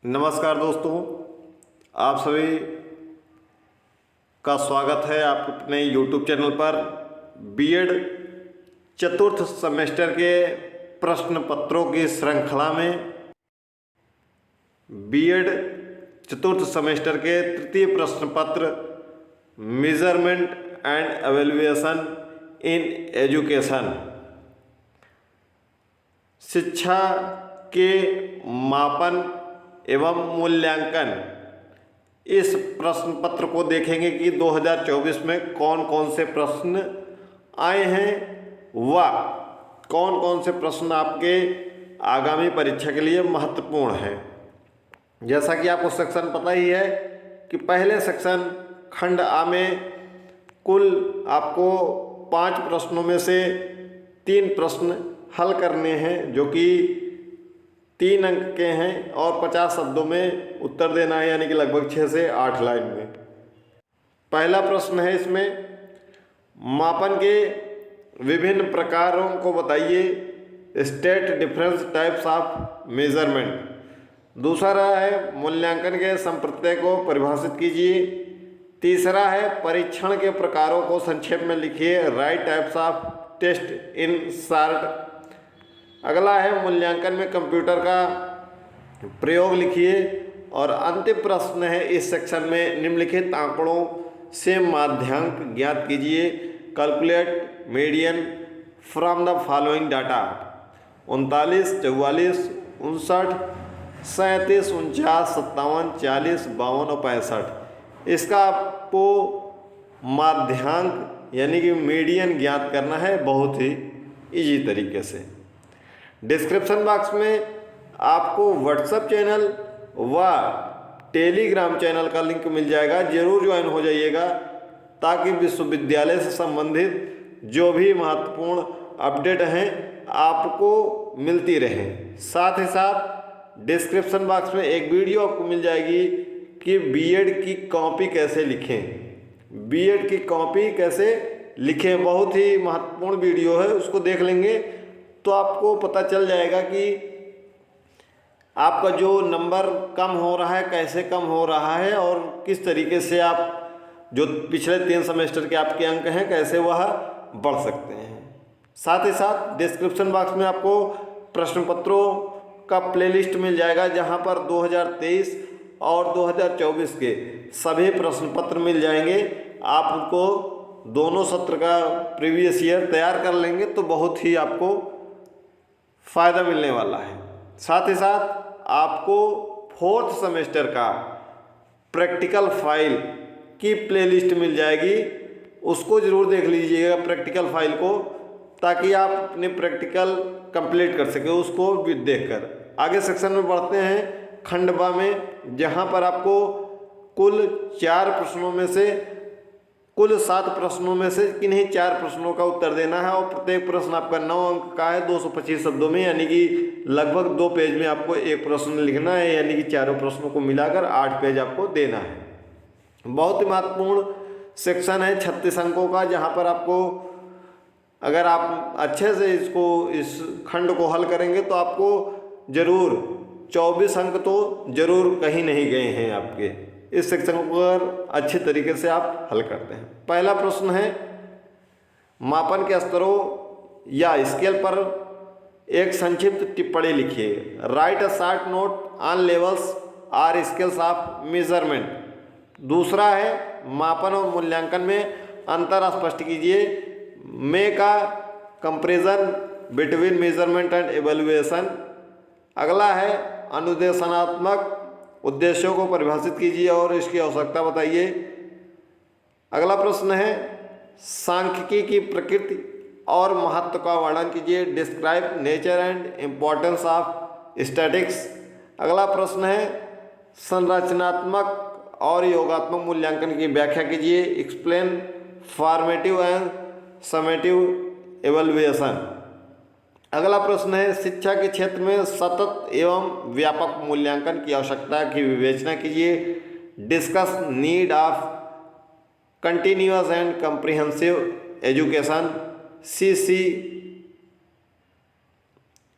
नमस्कार दोस्तों, आप सभी का स्वागत है आप अपने YouTube चैनल पर। बीएड चतुर्थ सेमेस्टर के प्रश्न पत्रों की श्रृंखला में बीएड चतुर्थ सेमेस्टर के तृतीय प्रश्न पत्र measurement and evaluation in education, शिक्षा के मापन एवं मूल्यांकन, इस प्रश्न पत्र को देखेंगे कि 2024 में कौन कौन से प्रश्न आए हैं व कौन कौन से प्रश्न आपके आगामी परीक्षा के लिए महत्वपूर्ण हैं। जैसा कि आपको सेक्शन पता ही है कि पहले सेक्शन खंड आ में कुल आपको 5 प्रश्नों में से 3 प्रश्न हल करने हैं, जो कि 3 अंक के हैं और 50 शब्दों में उत्तर देना है, यानी कि लगभग 6 से 8 लाइन में। पहला प्रश्न है इसमें, मापन के विभिन्न प्रकारों को बताइए, state difference types of measurement. दूसरा है, मूल्यांकन के संप्रत्यय को परिभाषित कीजिए। तीसरा है, परीक्षण के प्रकारों को संक्षेप में लिखिए, write types of test in short. अगला है, मूल्यांकन में कंप्यूटर का प्रयोग लिखिए। और अंतिम प्रश्न है इस सेक्शन में, निम्नलिखित आंकड़ों से माध्यांक ज्ञात कीजिए, calculate median from the following data. 39, 44, 59, 37, 49, 57, 40, 52 और 65। इसका आपको माध्यांक यानी कि मीडियन ज्ञात करना है बहुत ही इजी तरीके से। डिस्क्रिप्शन बॉक्स में आपको व्हाट्सएप चैनल व टेलीग्राम चैनल का लिंक मिल जाएगा, जरूर ज्वाइन हो जाइएगा ताकि विश्वविद्यालय से संबंधित जो भी महत्वपूर्ण अपडेट हैं आपको मिलती रहें। साथ ही साथ डिस्क्रिप्शन बॉक्स में एक वीडियो आपको मिल जाएगी कि बीएड की कॉपी कैसे लिखें। बीएड की कॉपी कैसे लिखें बहुत ही महत्वपूर्ण वीडियो है, उसको देख लेंगे तो आपको पता चल जाएगा कि आपका जो नंबर कम हो रहा है कैसे कम हो रहा है और किस तरीके से आप जो पिछले 3 सेमेस्टर के आपके अंक हैं कैसे वह बढ़ सकते हैं। साथ ही साथ डिस्क्रिप्शन बॉक्स में आपको प्रश्न पत्रों का प्लेलिस्ट मिल जाएगा, जहां पर 2023 और 2024 के सभी प्रश्न पत्र मिल जाएंगे। आप उनको दोनों सत्र का प्रीवियस ईयर तैयार कर लेंगे तो बहुत ही आपको फ़ायदा मिलने वाला है। साथ ही साथ आपको 4th सेमेस्टर का प्रैक्टिकल फाइल की प्लेलिस्ट मिल जाएगी, उसको ज़रूर देख लीजिएगा प्रैक्टिकल फाइल को, ताकि आप अपने प्रैक्टिकल कंप्लीट कर सकें उसको भी देखकर। आगे सेक्शन में बढ़ते हैं खंड ब में, जहां पर आपको कुल 4 प्रश्नों में से कुल 7 प्रश्नों में से किन्हीं 4 प्रश्नों का उत्तर देना है और प्रत्येक प्रश्न आपका 9 अंक का है, 225 शब्दों में, यानी कि लगभग 2 पेज में आपको एक प्रश्न लिखना है, यानी कि चारों प्रश्नों को मिलाकर 8 पेज आपको देना है। बहुत ही महत्वपूर्ण सेक्शन है 36 अंकों का, जहां पर आपको अगर आप अच्छे से इस खंड को हल करेंगे तो आपको जरूर 24 अंक तो जरूर कहीं नहीं गए हैं आपके। इस सेक्शन को अगर अच्छे तरीके से आप हल करते हैं। पहला प्रश्न है, मापन के स्तरों या स्केल पर एक संक्षिप्त टिप्पणी लिखिए। Write a short note on levels or scales of measurement. दूसरा है, मापन और मूल्यांकन में अंतर स्पष्ट कीजिए। Make a comparison between measurement and evaluation. अगला है, अनुदेशनात्मक उद्देश्यों को परिभाषित कीजिए और इसकी आवश्यकता बताइए। अगला प्रश्न है, सांख्यिकी की प्रकृति और महत्व का वर्णन कीजिए। Describe nature and importance of statics. अगला प्रश्न है, संरचनात्मक और योगात्मक मूल्यांकन की व्याख्या कीजिए। Explain formative and summative evaluation. अगला प्रश्न है, शिक्षा के क्षेत्र में सतत एवं व्यापक मूल्यांकन की आवश्यकता की विवेचना कीजिए। Discuss need of continuous and comprehensive education, CC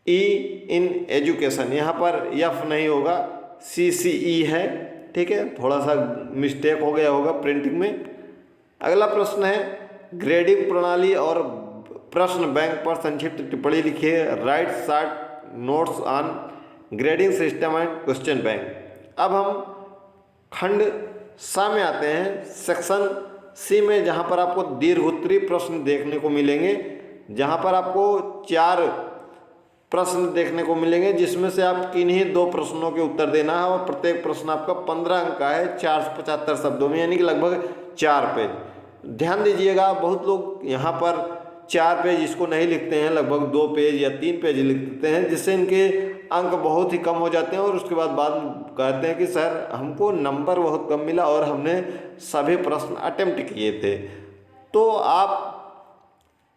E in education, यहाँ पर यफ नहीं होगा, CCE है, ठीक है, थोड़ा सा मिस्टेक हो गया होगा प्रिंटिंग में। अगला प्रश्न है ग्रेडिंग प्रणाली और प्रश्न बैंक पर संक्षिप्त टिप्पणी लिखिए। Right short notes on grading system and question bank. अब हम खंड सा में आते हैं, सेक्शन सी में, जहाँ पर आपको दीर्घोत्तरीय प्रश्न देखने को मिलेंगे, जहाँ पर आपको 4 प्रश्न देखने को मिलेंगे, जिसमें से आप किन्हीं 2 प्रश्नों के उत्तर देना है और प्रत्येक प्रश्न आपका 15 अंक का है 475 शब्दों में, यानी कि लगभग 4 पेज। ध्यान दीजिएगा, बहुत लोग यहाँ पर 4 पेज इसको नहीं लिखते हैं, लगभग 2 पेज या 3 पेज लिख देते हैं, जिससे इनके अंक बहुत ही कम हो जाते हैं और उसके बाद कहते हैं कि सर हमको नंबर बहुत कम मिला और हमने सभी प्रश्न अटेम्प्ट किए थे। तो आप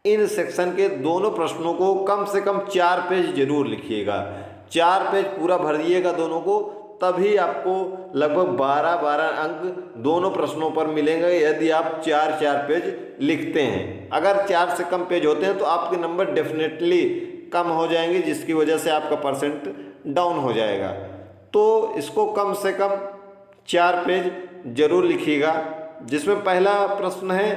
इन सेक्शन के दोनों प्रश्नों को कम से कम 4 पेज जरूर लिखिएगा, 4 पेज पूरा भर दिएगा दोनों को, तभी आपको लगभग 12-12 अंक दोनों प्रश्नों पर मिलेंगे यदि आप 4-4 पेज लिखते हैं। अगर 4 से कम पेज होते हैं तो आपके नंबर डेफिनेटली कम हो जाएंगे, जिसकी वजह से आपका परसेंट डाउन हो जाएगा। तो इसको कम से कम 4 पेज जरूर लिखिएगा, जिसमें पहला प्रश्न है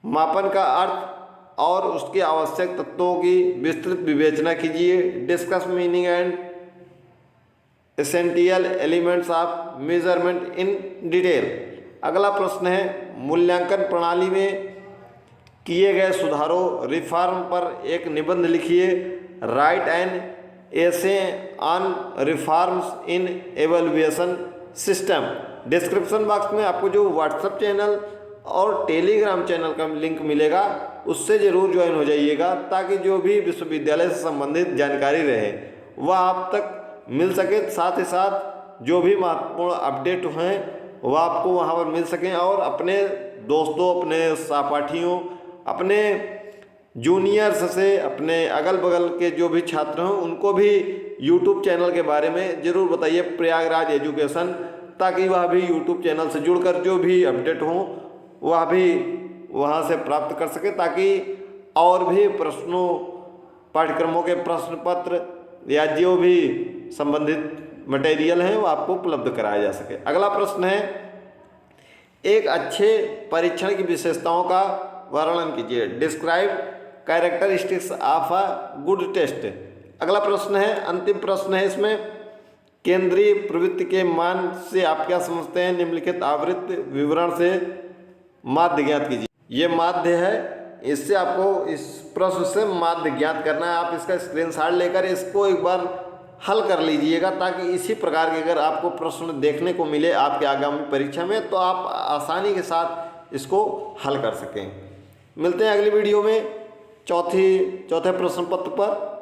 मापन का अर्थ और उसके आवश्यक तत्वों की विस्तृत विवेचना कीजिए। Discuss meaning and essential elements of measurement in detail. अगला प्रश्न है मूल्यांकन प्रणाली में किए गए सुधारों रिफॉर्म पर एक निबंध लिखिए। Right an essay on reforms in evaluation system. Description box में आपको जो व्हाट्सएप चैनल और टेलीग्राम चैनल का लिंक मिलेगा, उससे ज़रूर ज्वाइन हो जाइएगा, ताकि जो भी विश्वविद्यालय से संबंधित जानकारी रहे वह आप तक मिल सके। साथ ही साथ जो भी महत्वपूर्ण अपडेट हैं वह आपको वहाँ पर मिल सकें, और अपने दोस्तों, अपने सहपाठियों, अपने जूनियर्स से, अपने अगल बगल के जो भी छात्र हों उनको भी यूट्यूब चैनल के बारे में ज़रूर बताइए, प्रयागराज एजुकेशन, ताकि वह भी यूट्यूब चैनल से जुड़कर जो भी अपडेट हों वह भी वहाँ से प्राप्त कर सके, ताकि और भी प्रश्नों, पाठ्यक्रमों के प्रश्न पत्र या जो भी संबंधित मटेरियल हैं वो आपको उपलब्ध कराया जा सके। अगला प्रश्न है एक अच्छे परीक्षण की विशेषताओं का वर्णन कीजिए। Describe characteristics of a good test. अगला प्रश्न है, अंतिम प्रश्न है इसमें, केंद्रीय प्रवृत्ति के मान से आप क्या समझते हैं? निम्नलिखित आवृत्ति विवरण से माध्य ज्ञात कीजिए। ये माध्य है, इससे आपको इस प्रश्न से माध्य ज्ञात करना है। आप इसका स्क्रीनशॉट लेकर इसको एक बार हल कर लीजिएगा, ताकि इसी प्रकार के अगर आपको प्रश्न देखने को मिले आपके आगामी परीक्षा में तो आप आसानी के साथ इसको हल कर सकें। मिलते हैं अगली वीडियो में चौथे प्रश्न पत्र पर।